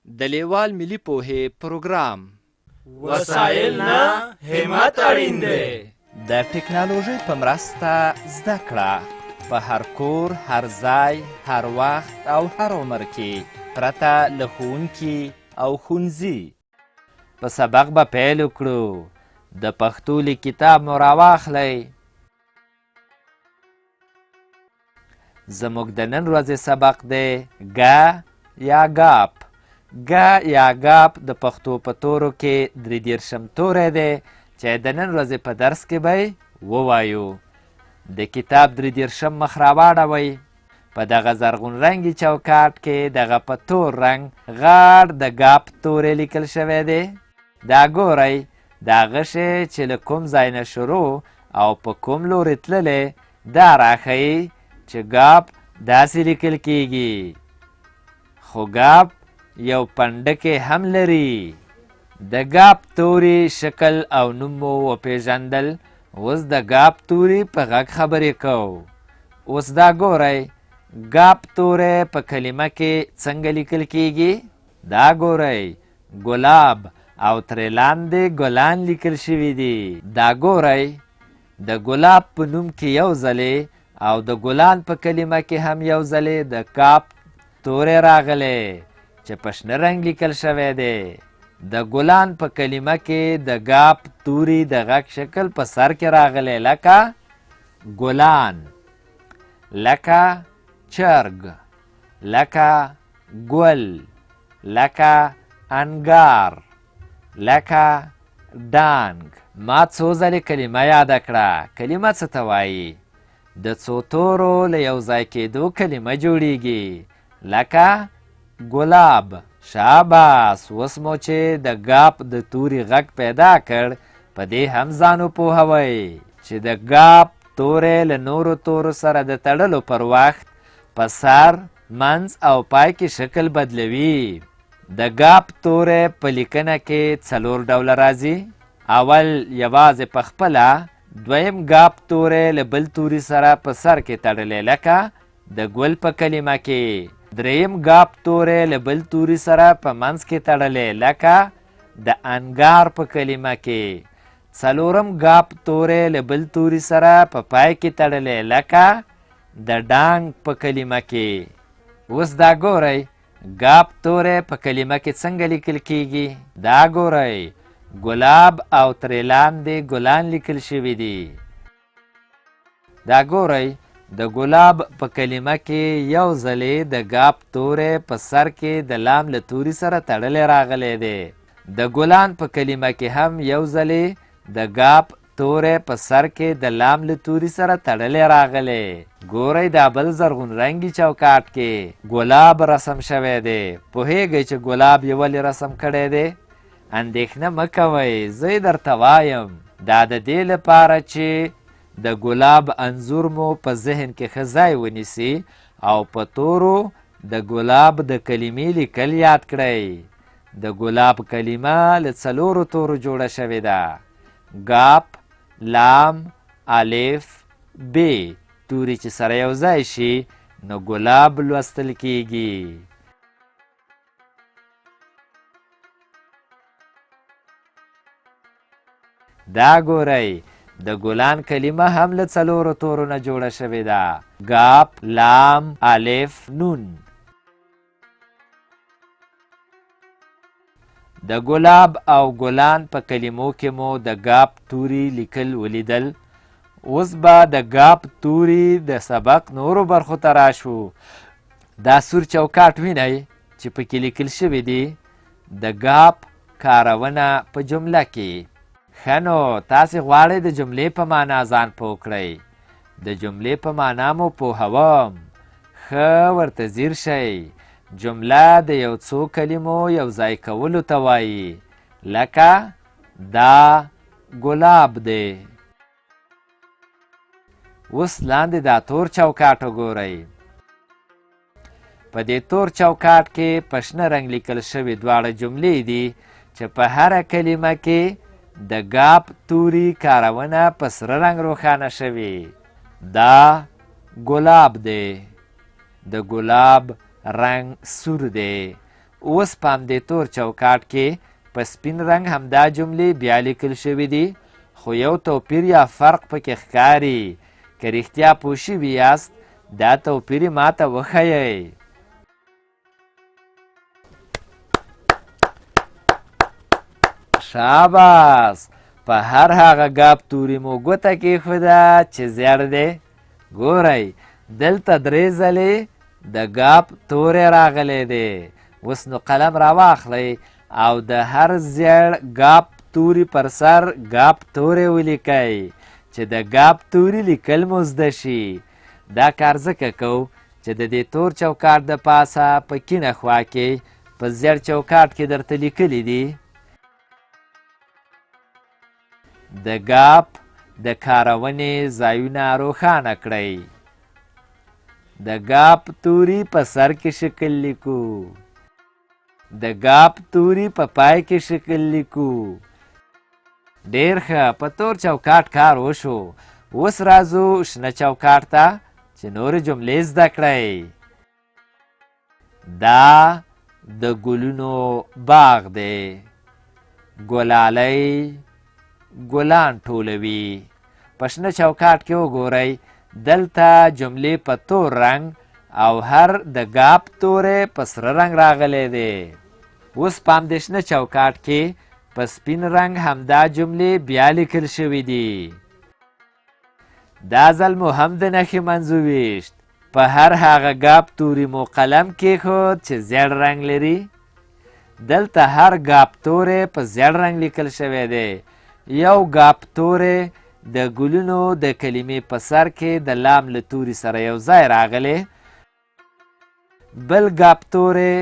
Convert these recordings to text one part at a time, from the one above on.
د لیوال ملي پوهې پروګرام وسایل نه همت اړین دی. د ټکنالوژۍ په مرسته زده کړه په هر کور، هر ځای، هر وخت او هر عمر کې پرته له ښوونکي او ښوونځي. په سبق به پیل وکړو. د پښتو لیک کتاب مو راواخلئ. زموږ د نن ورځې سبق دی ګ یا ګاپ. ګ یا ګاپ د پښتو په تورو کې 33 توری دی چې د نن ورځې په درس کې به ووایو. د کتاب 33 مخ راواړوئ. په دغه زرغون رنګي چوکاټ کې دغه په تور رنګ غاړ د ګاپ توری لیکل شوی دی. دا ګورئ، دا غشی چې له کوم ځای نه شروع او په کوم لوري تللی دا راښیي چې ګاپ داسې لیکل کیږي. خو ګاپ یو پنډکی هم لري. د ګاپ توري شکل او نوم مو وپېژندل. اوس د ګاپ توري په غږ خبرې کوو. اوس دا ګورئ، ګاپ توری په کلمه کې څنګه لیکل کیږي. دا ګورئ، ګلاب او ترې لاندې ګلان لیکل شوي دي. دا ګورئ، د ګلاب په نوم کې یو ځلې او د ګلان په کلمه کې هم یو ځلې د ګاپ توری راغلی چې په شنه رنګ لیکل شوی دی. د ګلان په کلمه کې د ګاپ توري د غږ شکل په سر کې راغلی، لکه ګلان، لکه چرګ، لکه ګل، لکه انګار، لکه ډانګ. ما څو ځلې کلمه یاده کړه. کلمه څه ته وایي؟ د څو تورو له یو ځای کېدو کلمه جوړیږي، لکه ګلاب. شاباس. اوس مو چې د ګاپ د توري غږ پیدا کړ، په دې هم ځان وپوهوئ چې د ګاپ توری له نورو تورو سره د تړلو پر وخت په سر، منځ او پای کې شکل بدلوي. د ګاپ توری په لیکنه کې 4 ډوله راځي. اول یوازې په خپله، دویم ګاپ توری له بل توري سره په سر کې تړلی، لکه د ګل په کلمه کې. دریم ګاپ توری له بل توري سره په منځ کې تړلی، لکه د انګار په کلمه کې. څلورم ګاپ توری له بل توري سره په پای کې تړلی، لکه د ډانګ په کلمه کې. اوس دا ګورئ، ګاپ توری په کلمه کې څنګه لیکل کیږي. دا ګورئ، ګلاب او ترې لاندې ګلان لیکل شوي دي. دا ګورئ، د ګلاب په کلمه کې یو ځلې د ګاپ توری په سر کې د لام له توري سره تړلی راغلی دی. د ګلان په کلمه کې هم یو ځلې د ګاپ توری په سر کې د لام له توري سره تړلی راغلی. ګورئ، دا بل زرغون رنګي چوکاټ کې ګلاب رسم شوی دی. پوهیږئ چې ګلاب یې ولې رسم کړی دی؟ اندېښنه مه کوئ، زه یې درته وایم. دا د دې لپاره چې د ګلاب انځور مو په ذهن کې ښه ځای ونیسي او په تورو د ګلاب د کلمې لیکل یاد کړئ. د ګلاب کلمه له 4 تورو جوړه شوې ده. ګاپ، لام، الف، ب توري چې سره یو ځای شي نو ګلاب لوستل کیږي. دا ګورئ، د ګلان کلمه هم له 4 تورو نه جوړه شوې ده. ګاپ، لام، الف، نون. د ګلاب او ګلان په کلمو کې مو د ګاپ توري لیکل ولیدل. اوس به د ګاپ توري د سبق نورو برخو ته راشو. دا سور چوکاټ وینئ چې پکې لیکل شوي دي د ګاپ کارونه په جمله کې. ښه نو، تاسې غواړئ د جملې په معنا ځان پوه کړئ. د جملې په معنا مو پوهوم. ښه ورته ځیر شئ. جمله د یو څو کلمو یو ځای کولو ته وایي، لکه دا ګلاب دی. اوس لاندې دا تور چوکاټ وګورئ. په دې تور چوکاټ کې په شنه رنګ لیکل شوي دواړه جملې دي چې په هره کلمه کې د ګاپ توري کارونه په سره رنګ روښانه شوي. دا ګلاب دی. د ګلاب رنګ سور دی. اوس په همدې تور چوکاټ کې په سپین رنګ همدا جملې بیا لیکل شوي دي، خو یو توپیر یا فرق پکې ښکاري. که رښتیا پوه شوي یاست دا توپیر یې ماته وښیئ. شاباس. په هر هغه ګاپ توري مو ګوته کېښوده چې زیړ دی. ګورئ دلته 3 ځلې د ګاپ توری راغلی دی. اوس نو قلم راواخلئ او د هر زیړ ګاپ توري پر سر ګاپ توری ولیکئ چې د ګاپ توري لیکل مو زده شي. دا کار ځکه کوو چې د دې تور چوکاټ د پاسه په کیڼه خوا کې په زیړ چوکاټ کې درته لیکلي دي د ګاپ د کارونې ځایونه روښانه کړئ. د ګاپ توري په سر کې شکل لیکو، د ګاپ توري په پای کې شکل لیکو. ډېر ښه، په تور چوکاټ کار وشو. اوس راځو شنه چوکاټ ته چې نورې جملې زده کړئ. دا د ګلونو باغ دی. ګلالۍ ګلان ټولوي. په شنه چوکاټ کې وګورئ دلته جملې په تور رنګ او هر د ګاپ توری په سره رنګ راغلی دی. اوس په همدې شنه چوکاټ کې په سپین رنګ همدا جملې بیا لیکل شوي دي. دا ځل مو هم د نښې منځو ویشت. په هر هغه ګاپ توري مو قلم کېښود چې زیړ رنګ لري. دلته هر ګاپ توری په زیړ رنګ لیکل شوی دی. یو ګاپ توری د ګلونو د کلمې په سر کې د لام له توري سره یو ځای راغلی. بل ګاپ توری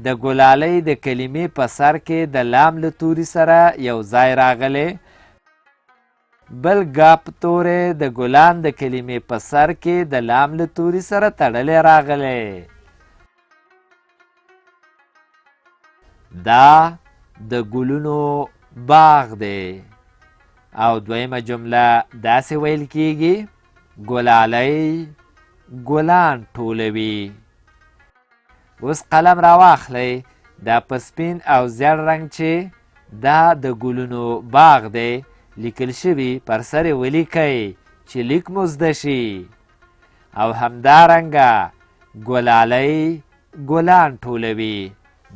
د ګلالۍ د کلمې په سر کې د لام له توري سره یو ځای راغلی. بل ګاپ توری د ګلان د کلمې په سر کې د لام له توري سره تړلی راغلی. دا د ګلونو باغ دی. او دویمه جمله داسې ویل کیږي ګلالۍ ګلان ټولوي. اوس قلم راواخلئ. دا په سپین او زیړ رنګ چې دا د ګلونو باغ دی لیکل شوي پر سر یې ولیکئ چې لیک مو زده شي. او همدارنګه ګلالۍ ګلان ټولوي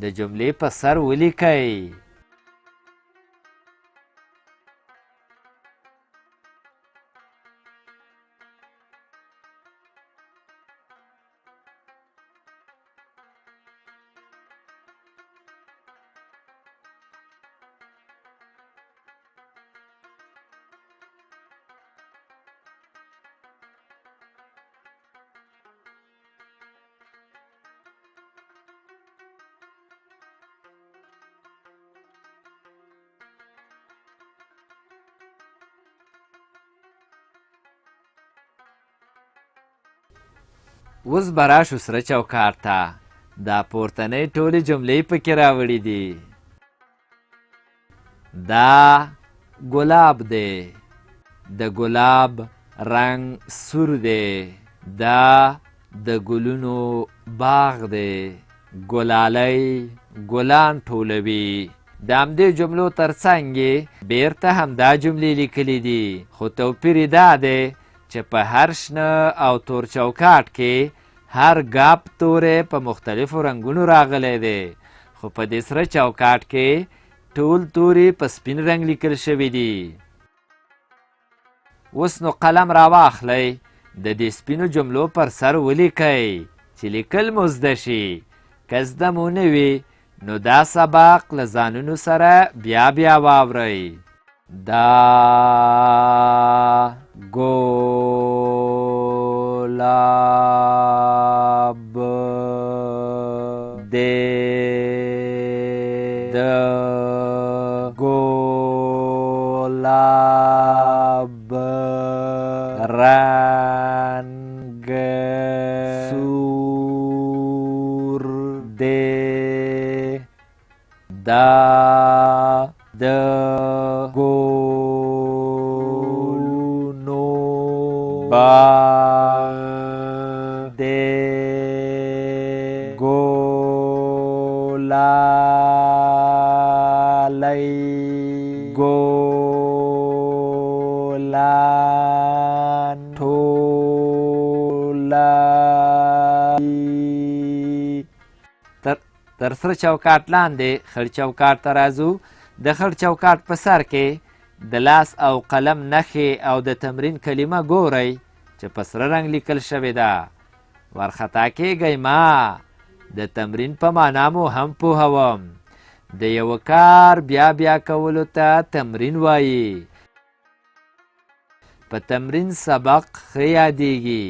د جملې په سر ولیکئ. اوس به راشو سره چوکاټ ته. دا پورتنۍ ټولې جملې پکې راوړي دي. دا ګلاب دی. د ګلاب رنګ سور دی. دا د ګلونو باغ دی. ګلالۍ ګلان ټولوي. د همدې جملو ترڅنګ یې بیرته همدا جملې لیکلي دي، خو توپیر یې دا دی چې په هر شنه او تور چوکاټ کې هر ګاپ توری په مختلفو رنګونو راغلی دی، خو په دې سره چوکاټ کې ټول توري په سپین رنګ لیکل شوي دي. اوس نو قلم راواخلئ. د دې سپینو جملو پر سر ولیکئ چې لیکل مو زده شي. که زده مو نه وي نو دا سبق له ځانونو سره بیا بیا واورئ. دا ګلاب دی. د ګلاب رنګ سور دی. دا د ګلونو باغ دی. ګلالۍ گولالی گولان ټولی تر سره چوکاټ لاندې خړ چوکاټ ته راځو. د خړ چوکاټ په سر کې د لاس او قلم نښې او د تمرین کلمه ګورئ چې په سره رنګ لیکل شوې ده. ورخطا کېږئ ما. د تمرین په معنا مو هم پوهوم. د یوه کار بیا بیا کولو ته تمرین وایي. په تمرین سبق ښه یادیږي.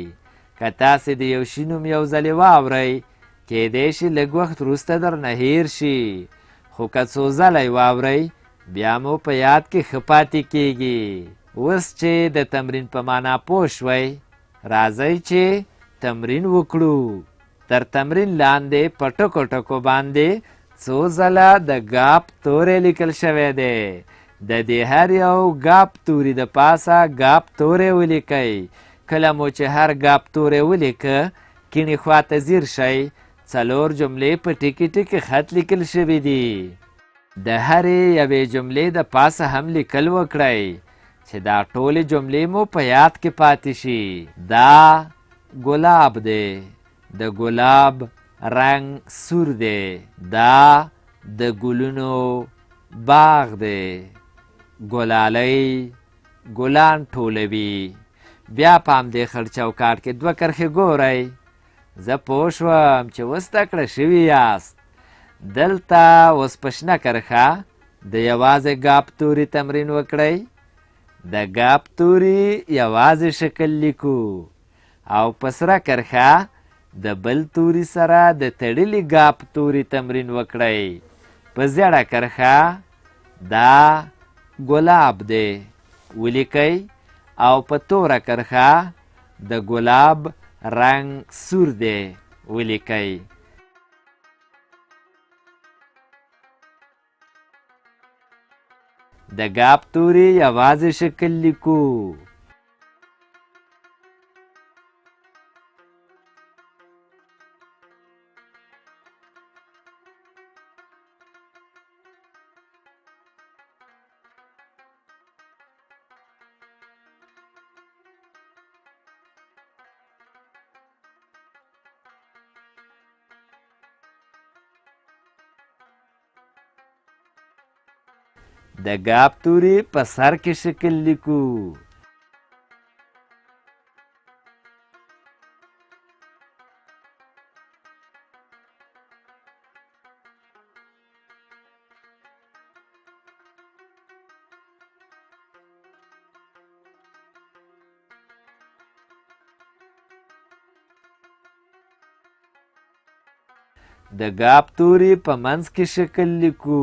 که تاسې د یو شي نوم یو ځلې واورئ کیدای شي لږ وخت وروسته درنه هیر شي، خو که څو ځله یې واورئ بیا مو په یاد کې ښه پاتې کیږي. اوس چې د تمرین په معنا پوه شوئ راځئ چې تمرین وکړو. تر تمرین لاندې په ټکو ټکو باندې څو ځله د ګاپ توری لیکل شوی دی. د دې هر یو ګاپ توري د پاسه ګاپ توری ولیکئ. کله مو چې هر ګاپ توری ولیکه کیڼې خواته ځیر شئ، 4 جملې په ټکي ټکي خط لیکل شوي دي. د هرې یوې جملې د پاسه هم لیکل وکړئ چې دا ټولې جملې مو په یاد کې پاتې شي. دا ګلاب دی. د ګلاب رنګ سور دی. دا د ګلونو باغ دی. ګلالۍ ګلان ټولوي. بیا په همدې خړ چوکاټ کې 2 کرښې ګورئ. زه پوه شوم چې اوس زده کړه شوي یاست. دلته اوس په شنه کرښه د یوازې ګاپ توري تمرین وکړئ. د ګاپ توري یوازې شکل لیکو او په سره کرښه د بل توري سره د تړلي ګاپ توري تمرین وکړئ. په زیړه کرښه دا ګلاب دی ولیکئ او په توره کرښه د ګلاب رنګ سور دی ولیکئ. د ګاپ توري یوازې شکل لیکو. د ګاپ توري په سر کې شکل لیکو. د ګاپ توري په منځ کې شکل لیکو.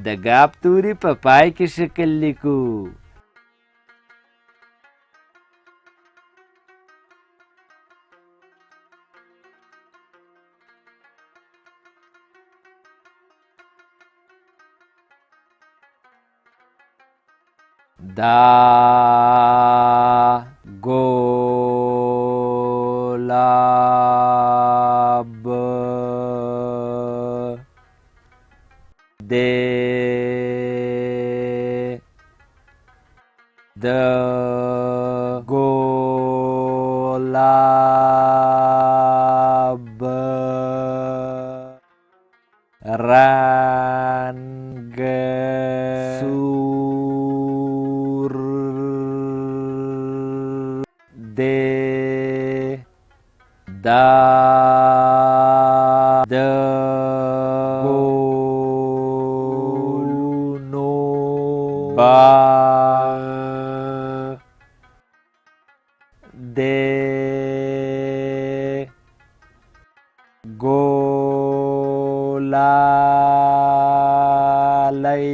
د ګاپ توري په پای کې شکل لیکو. دا ګلاب دی. د ګلاب رنګ سور دی. دا د ګلونو باغ دی. ګلالۍ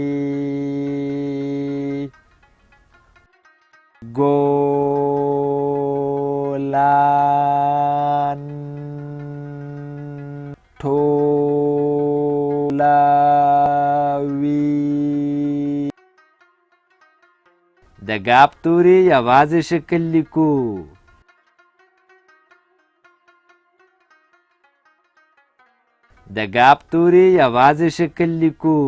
ګلان ټولوي. د ګ توري یوازې شکل لیکو. د ګ توري یوازې شکل لیکو.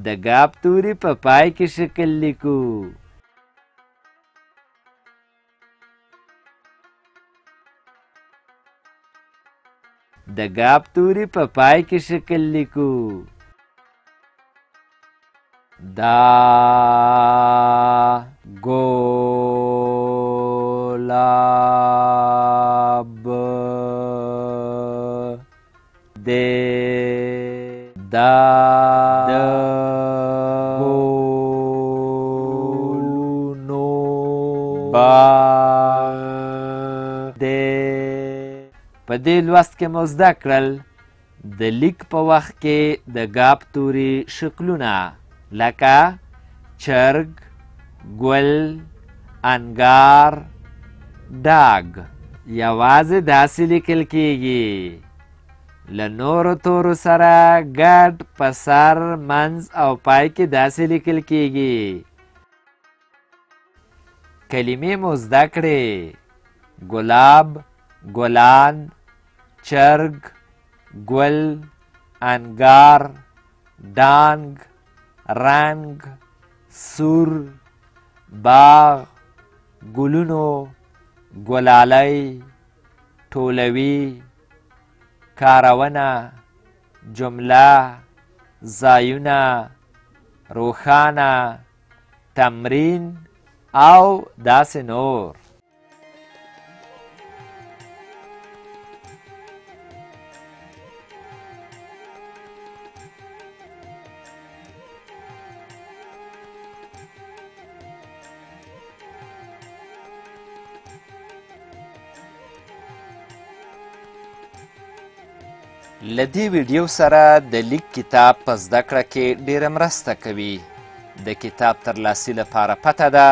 د ګ توري په پای کې شکل لیکو. د ګ توري په پای کې شکل لیکو. دا ګلاب دی. دا ګلونو باغ دی. په دې لوست کې مو زده کړل د لیک په وخت کې د ګ توري شکلونه لکه چرګ، ګل، انګار، ډاګ یوازې داسې لیکل کیږي. له نورو تورو سره ګډ په سر، منځ او پای کې داسې لیکل کیږي. کلمې مو زده کړې: ګلاب، ګلان، چرګ، ګل، انګار، ډانګ، رنګ، سور، باغ، ګلونو، ګلالی، ټولوي، کارونه، جمله، ځایونه، روښانه، تمرین او داسې نور. له دې ویډیو سره د لیک کتاب په زده کړه کې ډیره مرسته کوي. د کتاب ترلاسي لپاره پته ده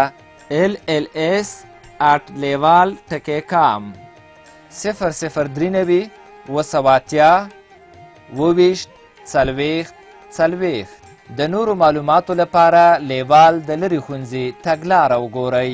LLS@leval.com 003 280 د نورو معلوماتو لپاره لیوال د لرې ښوونځي تګلاره وګورئ.